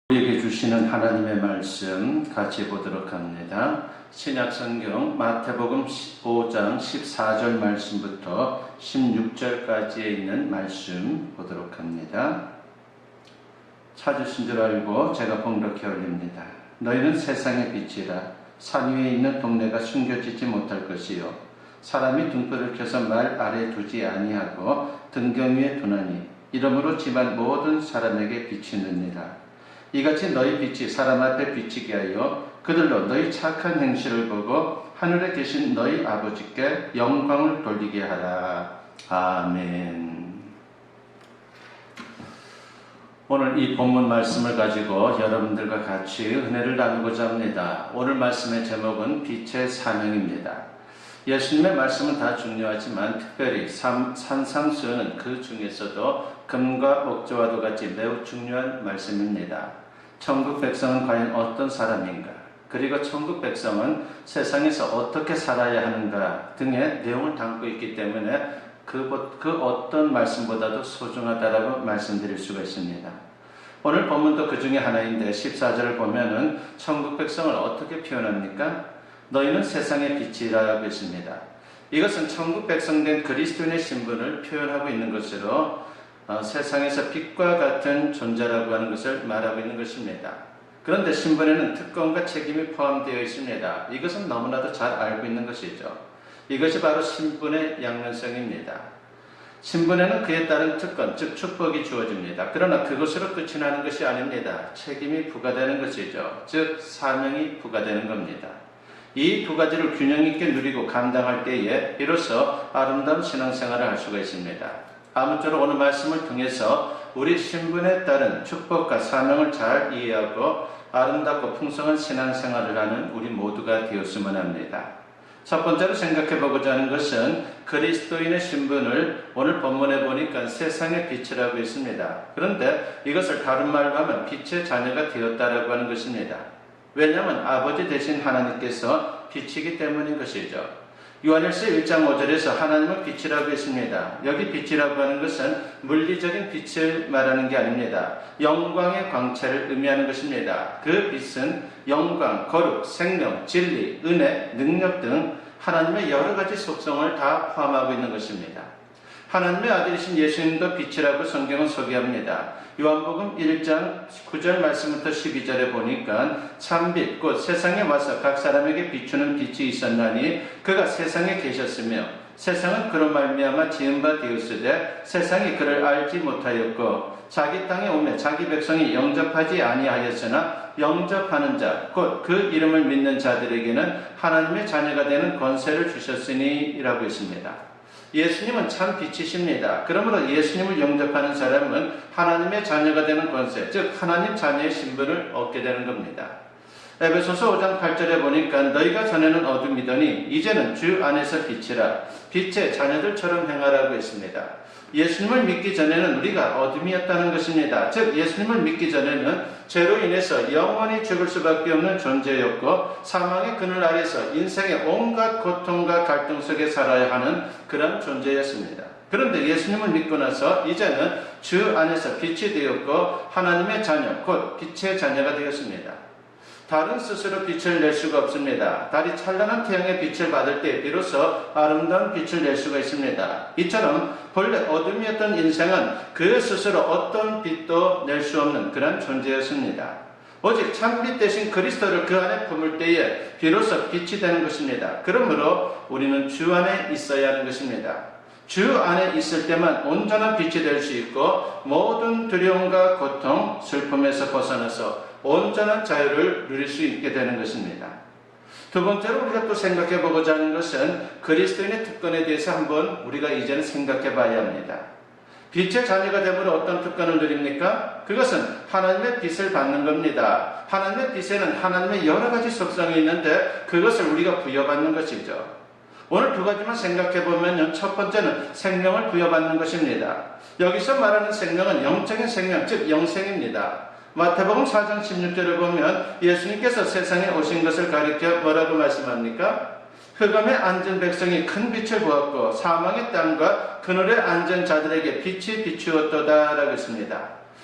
우리에게 주시는 하나님의 말씀 같이 보도록 합니다. 신약성경 마태복음 15장 14절 말씀부터 16절까지에 있는 말씀 보도록 합니다. 찾으신 줄 알고 제가 봉독해 올립니다. 너희는 세상의 빛이라. 산 위에 있는 동네가 숨겨지지 못할 것이요 사람이 등불을 켜서 말 아래 두지 아니하고 등경 위에 두나니 이러므로 집안 모든 사람에게 비치느니라. 이같이 너희 빛이 사람 앞에 비치게 하여 그들로 너희 착한 행실을 보고 하늘에 계신 너희 아버지께 영광을 돌리게 하라. 아멘. 오늘 이 본문 말씀을 가지고 여러분들과 같이 은혜를 나누고자 합니다. 오늘 말씀의 제목은 빛의 사명입니다. 예수님의 말씀은 다 중요하지만 특별히 산상수훈은 그 중에서도 금과 목자와도 같이 매우 중요한 말씀입니다. 천국 백성은 과연 어떤 사람인가? 그리고 천국 백성은 세상에서 어떻게 살아야 하는가 등의 내용을 담고 있기 때문에 그 어떤 말씀보다도 소중하다라고 말씀드릴 수가 있습니다. 오늘 본문도 그 중에 하나인데 14절을 보면은 천국 백성을 어떻게 표현합니까? 너희는 세상의 빛이라고 했습니다. 이것은 천국 백성 된 그리스도인의 신분을 표현하고 있는 것으로 세상에서 빛과 같은 존재라고 하는 것을 말하고 있는 것입니다. 그런데 신분에는 특권과 책임이 포함되어 있습니다. 이것은 너무나도 잘 알고 있는 것이죠. 이것이 바로 신분의 양면성입니다. 신분에는 그에 따른 특권, 즉 축복이 주어집니다. 그러나 그것으로 끝이 나는 것이 아닙니다. 책임이 부과되는 것이죠. 즉 사명이 부과되는 겁니다. 이 두 가지를 균형 있게 누리고 감당할 때에 비로소 아름다운 신앙생활을 할 수가 있습니다. 아무쪼록 오늘 말씀을 통해서 우리 신분에 따른 축복과 사명을 잘 이해하고 아름답고 풍성한 신앙생활을 하는 우리 모두가 되었으면 합니다. 첫 번째로 생각해 보고자 하는 것은 그리스도인의 신분을 오늘 본문에 보니까 세상의 빛이라고 했습니다. 그런데 이것을 다른 말로 하면 빛의 자녀가 되었다라고 하는 것입니다. 왜냐하면 아버지 되신 하나님께서 빛이기 때문인 것이죠. 요한일서 1장 5절에서 하나님은 빛이라고 했습니다. 여기 빛이라고 하는 것은 물리적인 빛을 말하는 게 아닙니다. 영광의 광채를 의미하는 것입니다. 그 빛은 영광, 거룩, 생명, 진리, 은혜, 능력 등 하나님의 여러 가지 속성을 다 포함하고 있는 것입니다. 하나님의 아들이신 예수님도 빛이라고 성경은 소개합니다. 요한복음 1장 9절 말씀부터 12절에 보니까 참빛 곧 세상에 와서 각 사람에게 비추는 빛이 있었나니 그가 세상에 계셨으며 세상은 그로 말미암아 지은 바 되었으되 세상이 그를 알지 못하였고 자기 땅에 오매 자기 백성이 영접하지 아니하였으나 영접하는 자 곧 그 이름을 믿는 자들에게는 하나님의 자녀가 되는 권세를 주셨으니 라고 했습니다. 예수님은 참 빛이십니다. 그러므로 예수님을 영접하는 사람은 하나님의 자녀가 되는 권세, 즉 하나님 자녀의 신분을 얻게 되는 겁니다. 에베소서 5장 8절에 보니까 너희가 전에는 어둠이더니 이제는 주 안에서 빛이라 빛의 자녀들처럼 행하라고 했습니다. 예수님을 믿기 전에는 우리가 어둠이었다는 것입니다. 즉 예수님을 믿기 전에는 죄로 인해서 영원히 죽을 수밖에 없는 존재였고 사망의 그늘 아래서 인생의 온갖 고통과 갈등 속에 살아야 하는 그런 존재였습니다. 그런데 예수님을 믿고 나서 이제는 주 안에서 빛이 되었고 하나님의 자녀 곧 빛의 자녀가 되었습니다. 달은 스스로 빛을 낼 수가 없습니다. 달이 찬란한 태양의 빛을 받을 때 비로소 아름다운 빛을 낼 수가 있습니다. 이처럼 본래 어둠이었던 인생은 그 스스로 어떤 빛도 낼 수 없는 그런 존재였습니다. 오직 참빛 대신 그리스도를 그 안에 품을 때에 비로소 빛이 되는 것입니다. 그러므로 우리는 주 안에 있어야 하는 것입니다. 주 안에 있을 때만 온전한 빛이 될 수 있고 모든 두려움과 고통, 슬픔에서 벗어나서 온전한 자유를 누릴 수 있게 되는 것입니다. 두 번째로 우리가 또 생각해 보고자 하는 것은 그리스도인의 특권에 대해서 한번 우리가 이제는 생각해 봐야 합니다. 빛의 자녀가 되므로 어떤 특권을 누립니까? 그것은 하나님의 빛을 받는 겁니다. 하나님의 빛에는 하나님의 여러 가지 속성이 있는데 그것을 우리가 부여받는 것이죠. 오늘 두 가지만 생각해 보면 첫 번째는 생명을 부여받는 것입니다. 여기서 말하는 생명은 영적인 생명, 즉 영생입니다. 마태복음 4장 16절을 보면 예수님께서 세상에 오신 것을 가리켜 뭐라고 말씀합니까? 흑암에 앉은 백성이 큰 빛을 보았고 사망의 땅과 그늘에 앉은 자들에게 빛이 비추었도다 라고 했습니다.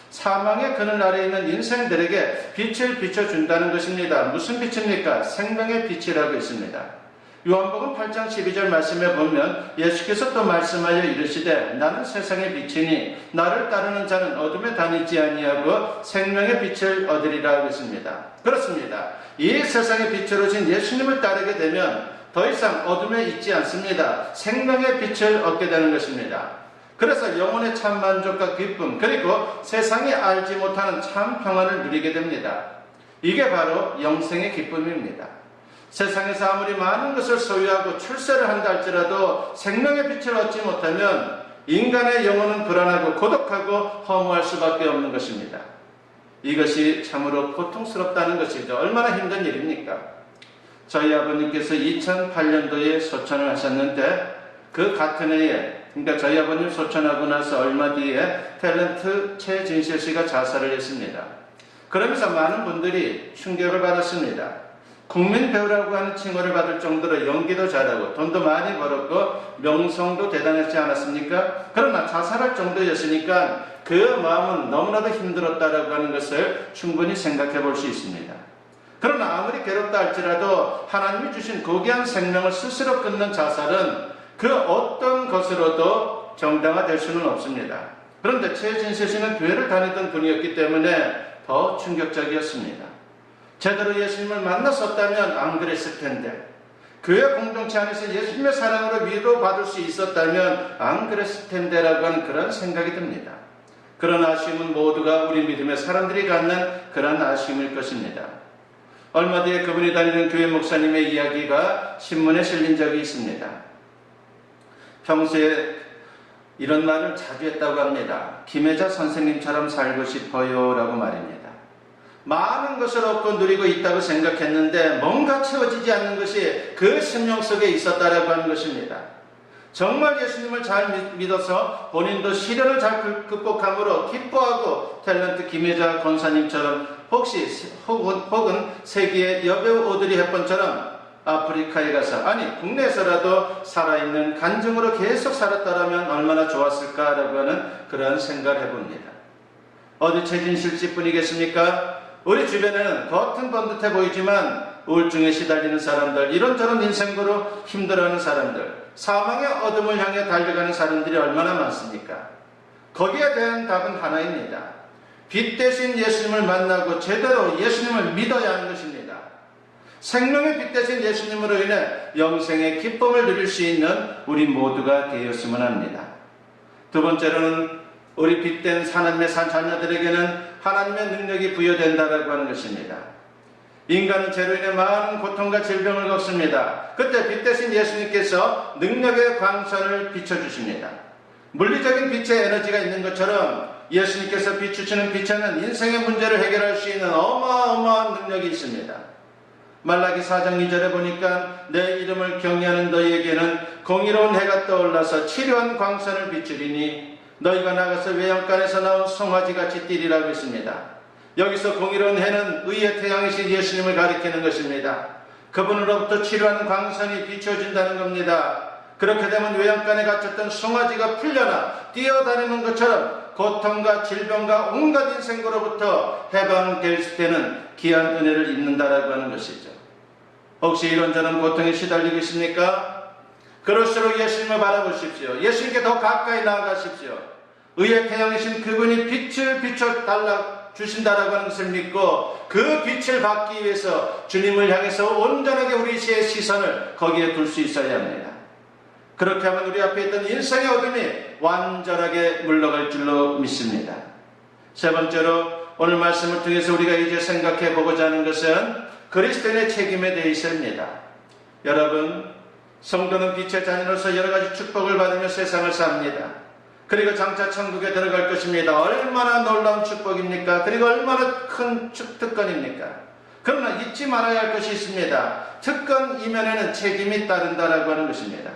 사망의 그늘 아래 있는 인생들에게 빛을 비춰준다는 것입니다. 무슨 빛입니까? 생명의 빛이라고 있습니다. 요한복음 8장 12절 말씀에 보면 예수께서 또 말씀하여 이르시되 나는 세상의 빛이니 나를 따르는 자는 어둠에 다니지 아니하고 생명의 빛을 얻으리라 하고 있습니다. 그렇습니다. 이 세상의 빛으로 진 예수님을 따르게 되면 더 이상 어둠에 있지 않습니다. 생명의 빛을 얻게 되는 것입니다. 그래서 영혼의 참 만족과 기쁨, 그리고 세상이 알지 못하는 참 평안을 누리게 됩니다. 이게 바로 영생의 기쁨입니다. 세상에서 아무리 많은 것을 소유하고 출세를 한다 할지라도 생명의 빛을 얻지 못하면 인간의 영혼은 불안하고 고독하고 허무할 수밖에 없는 것입니다. 이것이 참으로 고통스럽다는 것이죠. 얼마나 힘든 일입니까? 저희 아버님께서 2008년도에 소천을 하셨는데 그 같은 해에, 그러니까 저희 아버님 소천하고 나서 얼마 뒤에 탤런트 최진실 씨가 자살을 했습니다. 그러면서 많은 분들이 충격을 받았습니다. 국민 배우라고 하는 칭호를 받을 정도로 연기도 잘하고 돈도 많이 벌었고 명성도 대단했지 않았습니까? 그러나 자살할 정도였으니까 그 마음은 너무나도 힘들었다라고 하는 것을 충분히 생각해 볼 수 있습니다. 그러나 아무리 괴롭다 할지라도 하나님이 주신 고귀한 생명을 스스로 끊는 자살은 그 어떤 것으로도 정당화될 수는 없습니다. 그런데 최진실 씨는 교회를 다니던 분이었기 때문에 더 충격적이었습니다. 제대로 예수님을 만났었다면 안 그랬을 텐데, 교회 공동체 안에서 예수님의 사랑으로 위로받을 수 있었다면 안 그랬을 텐데라고 하는 그런 생각이 듭니다. 그런 아쉬움은 모두가 우리 믿음의 사람들이 갖는 그런 아쉬움일 것입니다. 얼마 뒤에 그분이 다니는 교회 목사님의 이야기가 신문에 실린 적이 있습니다. 평소에 이런 말을 자주 했다고 합니다. 김혜자 선생님처럼 살고 싶어요 라고 말입니다. 많은 것을 얻고 누리고 있다고 생각했는데 뭔가 채워지지 않는 것이 그 심령 속에 있었다라고 하는 것입니다. 정말 예수님을 잘 믿어서 본인도 시련을 잘 극복함으로 기뻐하고 탤런트 김혜자 권사님처럼 혹은 세계의 여배우 오드리 헵번처럼 아프리카에 가서, 아니 국내에서라도 살아있는 간증으로 계속 살았다라면 얼마나 좋았을까라고 하는 그런 생각을 해봅니다. 어디 최진실 씨뿐이겠습니까? 우리 주변에는 겉은 번듯해 보이지만 우울증에 시달리는 사람들, 이런저런 인생으로 힘들어하는 사람들, 사망의 어둠을 향해 달려가는 사람들이 얼마나 많습니까? 거기에 대한 답은 하나입니다. 빛 대신 예수님을 만나고 제대로 예수님을 믿어야 하는 것입니다. 생명의 빛 대신 예수님으로 인해 영생의 기쁨을 누릴 수 있는 우리 모두가 되었으면 합니다. 두 번째로는 우리 빛된 하나님의 자녀들에게는 하나님의 능력이 부여된다라고 하는 것입니다. 인간은 죄로 인해 많은 고통과 질병을 겪습니다. 그때 빛 대신 예수님께서 능력의 광선을 비춰주십니다. 물리적인 빛의 에너지가 있는 것처럼 예수님께서 비추시는 빛에는 인생의 문제를 해결할 수 있는 어마어마한 능력이 있습니다. 말라기 4장 2절에 보니까 내 이름을 경외하는 너희에게는 공의로운 해가 떠올라서 치료한 광선을 비추리니 너희가 나가서 외양간에서 나온 송아지같이 뛰리라고 했습니다. 여기서 공의로운 해는 의의 태양이신 예수님을 가리키는 것입니다. 그분으로부터 치료하는 광선이 비춰진다는 겁니다. 그렇게 되면 외양간에 갇혔던 송아지가 풀려나 뛰어다니는 것처럼 고통과 질병과 온갖 인생으로부터 해방될 때는 귀한 은혜를 입는다라고 하는 것이죠. 혹시 이런저런 고통에 시달리고 있습니까? 그럴수록 예수님을 바라보십시오. 예수님께 더 가까이 나아가십시오. 의의 태양이신 그분이 빛을 비춰달라 주신다라고 하는 것을 믿고 그 빛을 받기 위해서 주님을 향해서 온전하게 우리 시선을 거기에 둘 수 있어야 합니다. 그렇게 하면 우리 앞에 있던 인생의 어둠이 완전하게 물러갈 줄로 믿습니다. 세 번째로 오늘 말씀을 통해서 우리가 이제 생각해 보고자 하는 것은 그리스도인의 책임에 대해 있습니다. 여러분, 성도는 빛의 자녀로서 여러 가지 축복을 받으며 세상을 삽니다. 그리고 장차 천국에 들어갈 것입니다. 얼마나 놀라운 축복입니까? 그리고 얼마나 큰 특권입니까? 그러나 잊지 말아야 할 것이 있습니다. 특권 이면에는 책임이 따른다라고 하는 것입니다.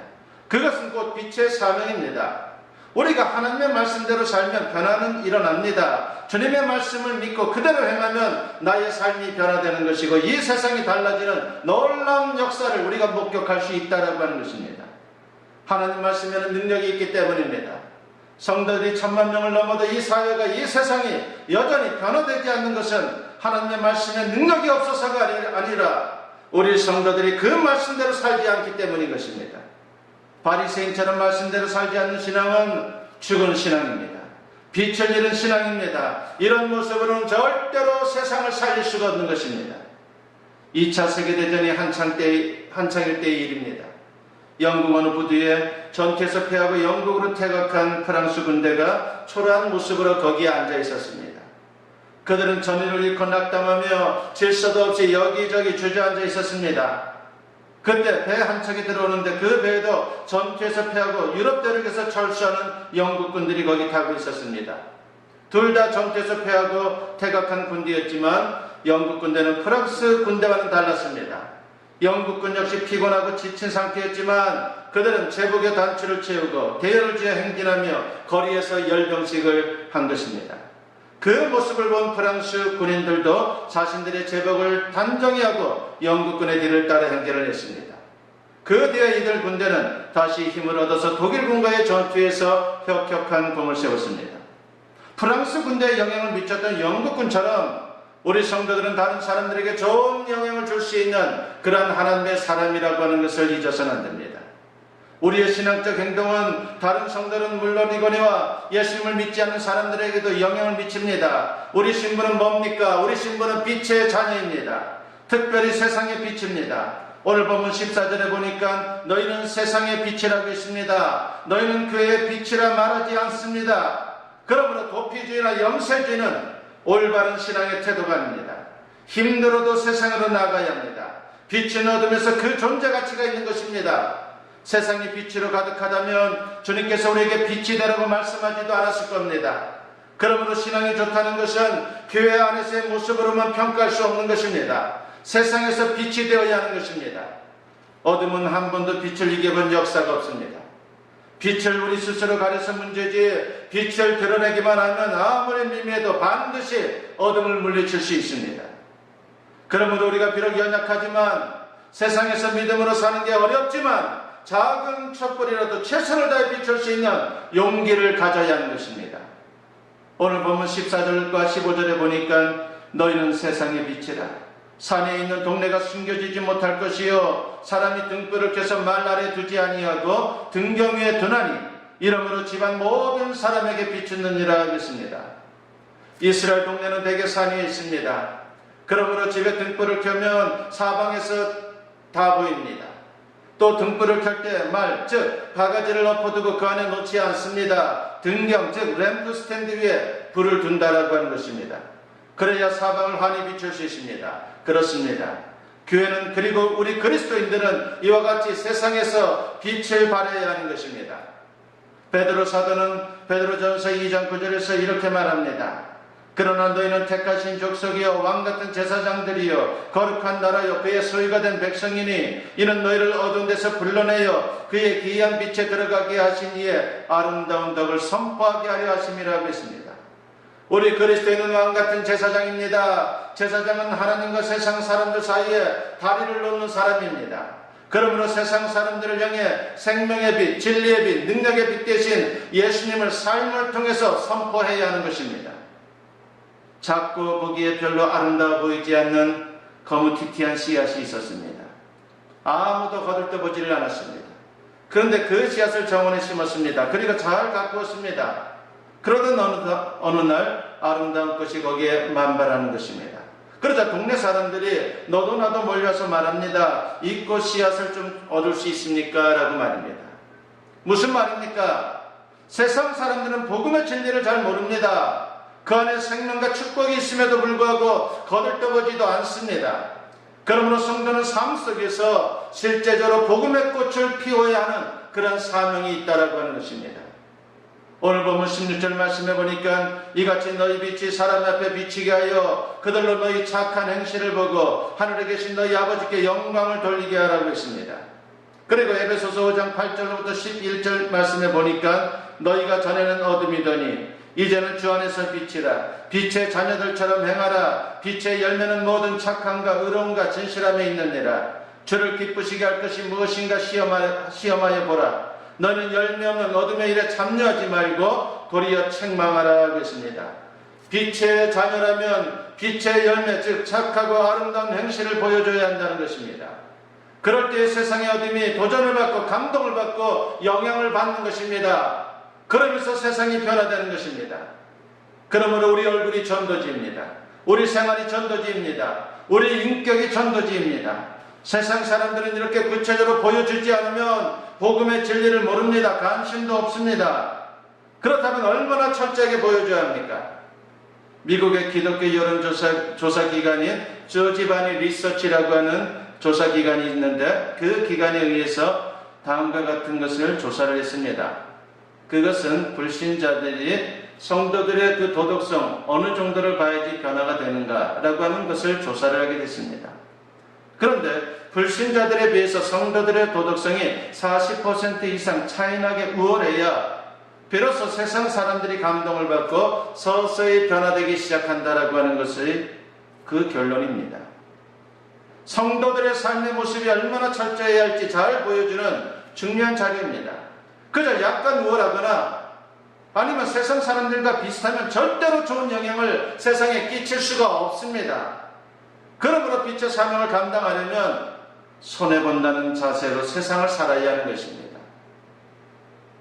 그것은 곧 빛의 사명입니다. 우리가 하나님의 말씀대로 살면 변화는 일어납니다. 주님의 말씀을 믿고 그대로 행하면 나의 삶이 변화되는 것이고 이 세상이 달라지는 놀라운 역사를 우리가 목격할 수 있다라고 하는 것입니다. 하나님 말씀에는 능력이 있기 때문입니다. 성도들이 1000만 명을 넘어도 이 사회가, 이 세상이 여전히 변화되지 않는 것은 하나님의 말씀에 능력이 없어서가 아니라 우리 성도들이 그 말씀대로 살지 않기 때문인 것입니다. 바리새인처럼 말씀대로 살지 않는 신앙은 죽은 신앙입니다. 빛을 잃은 신앙입니다. 이런 모습으로는 절대로 세상을 살릴 수가 없는 것입니다. 2차 세계대전이 한창일 때의 일입니다. 영국 어느 부두에 전투에서 패하고 영국으로 퇴각한 프랑스 군대가 초라한 모습으로 거기에 앉아 있었습니다. 그들은 전의를 잃고 낙담하며 질서도 없이 여기저기 주저앉아 있었습니다. 그때 배 한 척이 들어오는데 그 배에도 전투에서 패하고 유럽 대륙에서 철수하는 영국군들이 거기 타고 있었습니다. 둘 다 전투에서 패하고 퇴각한 군대였지만 영국 군대는 프랑스 군대와는 달랐습니다. 영국군 역시 피곤하고 지친 상태였지만 그들은 제복의 단추를 채우고 대열을 지어 행진하며 거리에서 열병식을 한 것입니다. 그 모습을 본 프랑스 군인들도 자신들의 제복을 단정히 하고 영국군의 뒤를 따라 행진을 했습니다. 그 뒤에 이들 군대는 다시 힘을 얻어서 독일군과의 전투에서 혁혁한 공을 세웠습니다. 프랑스 군대에 영향을 미쳤던 영국군처럼 우리 성도들은 다른 사람들에게 좋은 영향을 줄 수 있는 그러한 하나님의 사람이라고 하는 것을 잊어서는 안 됩니다. 우리의 신앙적 행동은 다른 성도는 물론이거니와 예수님을 믿지 않는 사람들에게도 영향을 미칩니다. 우리 신분은 뭡니까? 우리 신분은 빛의 자녀입니다. 특별히 세상의 빛입니다. 오늘 본문 14절에 보니까 너희는 세상의 빛이라고 했습니다. 너희는 교회의 빛이라 말하지 않습니다. 그러므로 도피주의나 염세주의는 올바른 신앙의 태도가 아닙니다. 힘들어도 세상으로 나가야 합니다. 빛은 어둠에서 그 존재 가치가 있는 것입니다. 세상이 빛으로 가득하다면 주님께서 우리에게 빛이 되라고 말씀하지도 않았을 겁니다. 그러므로 신앙이 좋다는 것은 교회 안에서의 모습으로만 평가할 수 없는 것입니다. 세상에서 빛이 되어야 하는 것입니다. 어둠은 한 번도 빛을 이겨본 역사가 없습니다. 빛을 우리 스스로 가려서 문제지 빛을 드러내기만 하면 아무리 미미해도 반드시 어둠을 물리칠 수 있습니다. 그러므로 우리가 비록 연약하지만 세상에서 믿음으로 사는 게 어렵지만 작은 촛불이라도 최선을 다해 비출 수 있는 용기를 가져야 하는 것입니다. 오늘 보면 14절과 15절에 보니까 너희는 세상의 빛이라. 산에 있는 동네가 숨겨지지 못할 것이요 사람이 등불을 켜서 말 아래 두지 아니하고 등경 위에 두나니 이러므로 집안 모든 사람에게 비추느니라 하겠습니다. 이스라엘 동네는 대개 산이 있습니다. 그러므로 집에 등불을 켜면 사방에서 다 보입니다. 또 등불을 켤 때 말, 즉 바가지를 엎어두고 그 안에 놓지 않습니다. 등경, 즉 램프 스탠드 위에 불을 둔다라고 하는 것입니다. 그래야 사방을 환히 비출 수 있습니다. 그렇습니다. 교회는 그리고 우리 그리스도인들은 이와 같이 세상에서 빛을 발해야 하는 것입니다. 베드로 사도는 베드로전서 2장 9절에서 이렇게 말합니다. 그러나 너희는 택하신 족속이요 왕같은 제사장들이요 거룩한 나라요 그의 소유가 된 백성이니 이는 너희를 어두운 데서 불러내어 그의 기이한 빛에 들어가게 하신 이에 아름다운 덕을 선포하게 하려 하심이라고 했습니다. 우리 그리스도인은 왕같은 제사장입니다. 제사장은 하나님과 세상 사람들 사이에 다리를 놓는 사람입니다. 그러므로 세상 사람들을 향해 생명의 빛, 진리의 빛, 능력의 빛 대신 예수님을 삶을 통해서 선포해야 하는 것입니다. 작고 보기에 별로 아름다워 보이지 않는 거무튀튀한 씨앗이 있었습니다. 아무도 거들떠보지를 않았습니다. 그런데 그 씨앗을 정원에 심었습니다. 그리고 잘 가꾸었습니다. 그러던 어느 날 아름다운 꽃이 거기에 만발하는 것입니다. 그러자 동네 사람들이 너도 나도 몰려서 말합니다. 이 꽃 씨앗을 좀 얻을 수 있습니까? 라고 말입니다. 무슨 말입니까? 세상 사람들은 복음의 진리를 잘 모릅니다. 그 안에 생명과 축복이 있음에도 불구하고 거들떠보지도 않습니다. 그러므로 성도는 삶 속에서 실제적으로 복음의 꽃을 피워야 하는 그런 사명이 있다라고 하는 것입니다. 오늘 보면 16절 말씀해 보니까 이같이 너희 빛이 사람 앞에 비치게 하여 그들로 너희 착한 행실을 보고 하늘에 계신 너희 아버지께 영광을 돌리게 하라고 했습니다. 그리고 에베소서 5장 8절부터 11절 말씀해 보니까 너희가 전에는 어둠이더니 이제는 주 안에서 빛이라. 빛의 자녀들처럼 행하라. 빛의 열매는 모든 착함과 의로움과 진실함에 있느니라. 주를 기쁘시게 할 것이 무엇인가 시험하여 보라. 너는 열매 없는 어둠의 일에 참여하지 말고 도리어 책망하라 그랬습니다. 빛의 자녀라면 빛의 열매, 즉 착하고 아름다운 행실을 보여줘야 한다는 것입니다. 그럴 때 세상의 어둠이 도전을 받고 감동을 받고 영향을 받는 것입니다. 그러면서 세상이 변화되는 것입니다. 그러므로 우리 얼굴이 전도지입니다. 우리 생활이 전도지입니다. 우리 인격이 전도지입니다. 세상 사람들은 이렇게 구체적으로 보여주지 않으면 복음의 진리를 모릅니다. 관심도 없습니다. 그렇다면 얼마나 철저하게 보여줘야 합니까? 미국의 기독교 여론조사 기관인 저지바니 리서치라고 하는 조사 기관이 있는데 그 기관에 의해서 다음과 같은 것을 조사를 했습니다. 그것은 불신자들이 성도들의 그 도덕성 어느 정도를 봐야지 변화가 되는가라고 하는 것을 조사를 하게 됐습니다. 그런데 불신자들에 비해서 성도들의 도덕성이 40% 이상 차이나게 우월해야 비로소 세상 사람들이 감동을 받고 서서히 변화되기 시작한다라고 하는 것이 그 결론입니다. 성도들의 삶의 모습이 얼마나 철저해야 할지 잘 보여주는 중요한 자료입니다. 그저 약간 우월하거나 아니면 세상 사람들과 비슷하면 절대로 좋은 영향을 세상에 끼칠 수가 없습니다. 그러므로 빛의 사명을 감당하려면 손해본다는 자세로 세상을 살아야 하는 것입니다.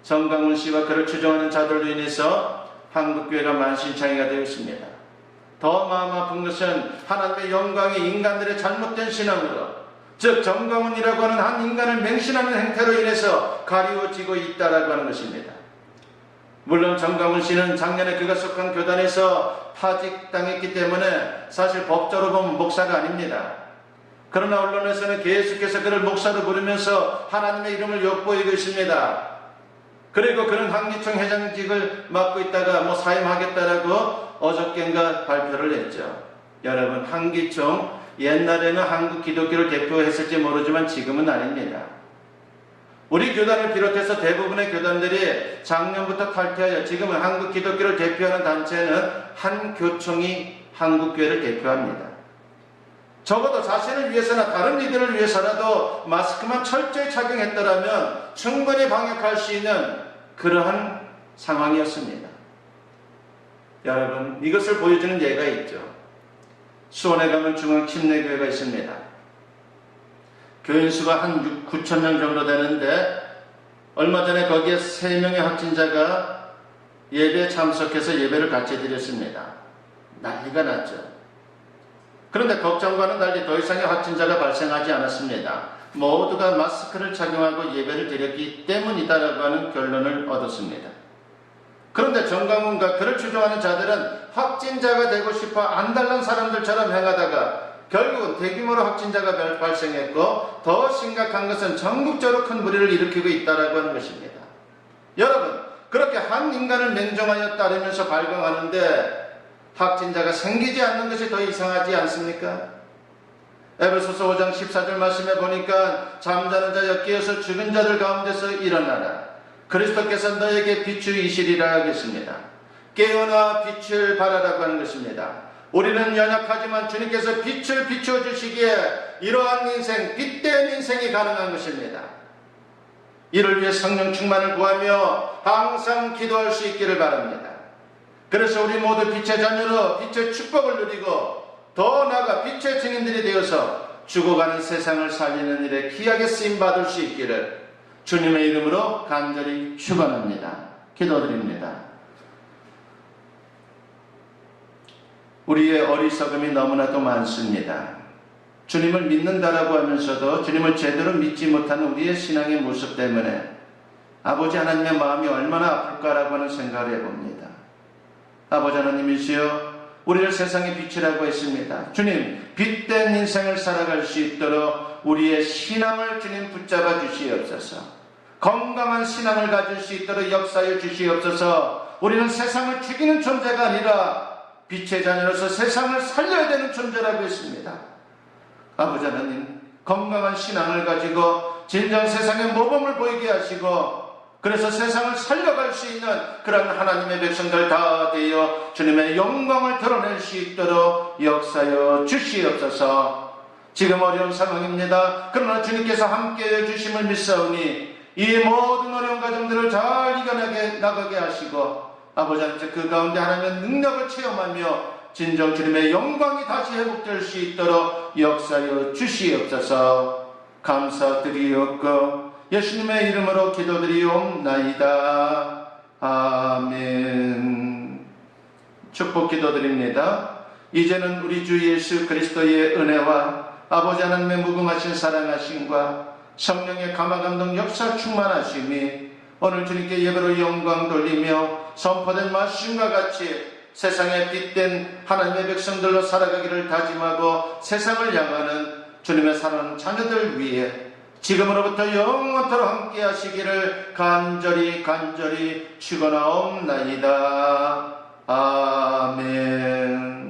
정강훈 씨와 그를 추종하는 자들로 인해서 한국교회가 만신창이가 되어 있습니다. 더 마음 아픈 것은 하나님의 영광이 인간들의 잘못된 신앙으로, 즉 정강훈이라고 하는 한 인간을 맹신하는 행태로 인해서 가리워지고 있다라고 하는 것입니다. 물론 정강훈 씨는 작년에 그가 속한 교단에서 파직당했기 때문에 사실 법적으로 보면 목사가 아닙니다. 그러나 언론에서는 계속해서 그를 목사로 부르면서 하나님의 이름을 엿보이고 있습니다. 그리고 그는 한기총 회장직을 맡고 있다가 사임하겠다라고 어저께인가 발표를 했죠. 여러분, 한기총 옛날에는 한국 기독교를 대표했을지 모르지만 지금은 아닙니다. 우리 교단을 비롯해서 대부분의 교단들이 작년부터 탈퇴하여 지금은 한국 기독교를 대표하는 단체는 한교총이 한국교회를 대표합니다. 적어도 자신을 위해서나 다른 이들을 위해서라도 마스크만 철저히 착용했더라면 충분히 방역할 수 있는 그러한 상황이었습니다. 여러분, 이것을 보여주는 예가 있죠. 수원에 가면 중앙침례교회가 있습니다. 교인 수가 한 9천 명 정도 되는데 얼마 전에 거기에 3명의 확진자가 예배에 참석해서 예배를 같이 드렸습니다. 난리가 났죠. 그런데 걱정과는 달리 더 이상의 확진자가 발생하지 않았습니다. 모두가 마스크를 착용하고 예배를 드렸기 때문이다라고 하는 결론을 얻었습니다. 그런데 정강훈과 그를 추종하는 자들은 확진자가 되고 싶어 안달난 사람들처럼 행하다가 결국은 대규모로 확진자가 발생했고 더 심각한 것은 전국적으로 큰 무리를 일으키고 있다라고 하는 것입니다. 여러분, 그렇게 한 인간을 맹종하여 따르면서 발광하는데 확진자가 생기지 않는 것이 더 이상하지 않습니까? 에베소서 5장 14절 말씀에 보니까 잠자는 자여 깨어서 죽은 자들 가운데서 일어나라. 그리스도께서 너에게 비추이시리라 하겠습니다. 깨어나 빛을 발하라고 하는 것입니다. 우리는 연약하지만 주님께서 빛을 비추어 주시기에 이러한 인생, 빛된 인생이 가능한 것입니다. 이를 위해 성령 충만을 구하며 항상 기도할 수 있기를 바랍니다. 그래서 우리 모두 빛의 자녀로 빛의 축복을 누리고 더 나아가 빛의 증인들이 되어서 죽어가는 세상을 살리는 일에 귀하게 쓰임받을 수 있기를 주님의 이름으로 간절히 축원합니다. 기도드립니다. 우리의 어리석음이 너무나도 많습니다. 주님을 믿는다라고 하면서도 주님을 제대로 믿지 못하는 우리의 신앙의 모습 때문에 아버지 하나님의 마음이 얼마나 아플까라고 하는 생각을 해봅니다. 아버지 하나님이시여, 우리를 세상의 빛이라고 했습니다. 주님, 빛된 인생을 살아갈 수 있도록 우리의 신앙을 주님 붙잡아 주시옵소서. 건강한 신앙을 가질 수 있도록 역사해 주시옵소서. 우리는 세상을 죽이는 존재가 아니라 빛의 자녀로서 세상을 살려야 되는 존재라고 했습니다. 아버지 하나님, 건강한 신앙을 가지고 진정 세상의 모범을 보이게 하시고 그래서 세상을 살려갈 수 있는 그런 하나님의 백성들 다 되어 주님의 영광을 드러낼 수 있도록 역사여 주시옵소서. 지금 어려운 상황입니다. 그러나 주님께서 함께해 주심을 믿사오니 이 모든 어려운 과정들을 잘 이겨내게 나가게 하시고 아버지 하나님 그 가운데 하나님의 능력을 체험하며 진정 주님의 영광이 다시 회복될 수 있도록 역사여 주시옵소서. 감사드리옵고 예수님의 이름으로 기도드리옵나이다. 아멘. 축복 기도드립니다. 이제는 우리 주 예수 그리스도의 은혜와 아버지 하나님의 무궁하신 사랑하심과 성령의 감화감동 역사 충만하심이 오늘 주님께 예배로 영광 돌리며 선포된 말씀과 같이 세상에 빛된 하나님의 백성들로 살아가기를 다짐하고 세상을 향하는 주님의 사랑하는 자녀들 위해 지금으로부터 영원토록 함께 하시기를 간절히 축원하옵나이다. 아멘.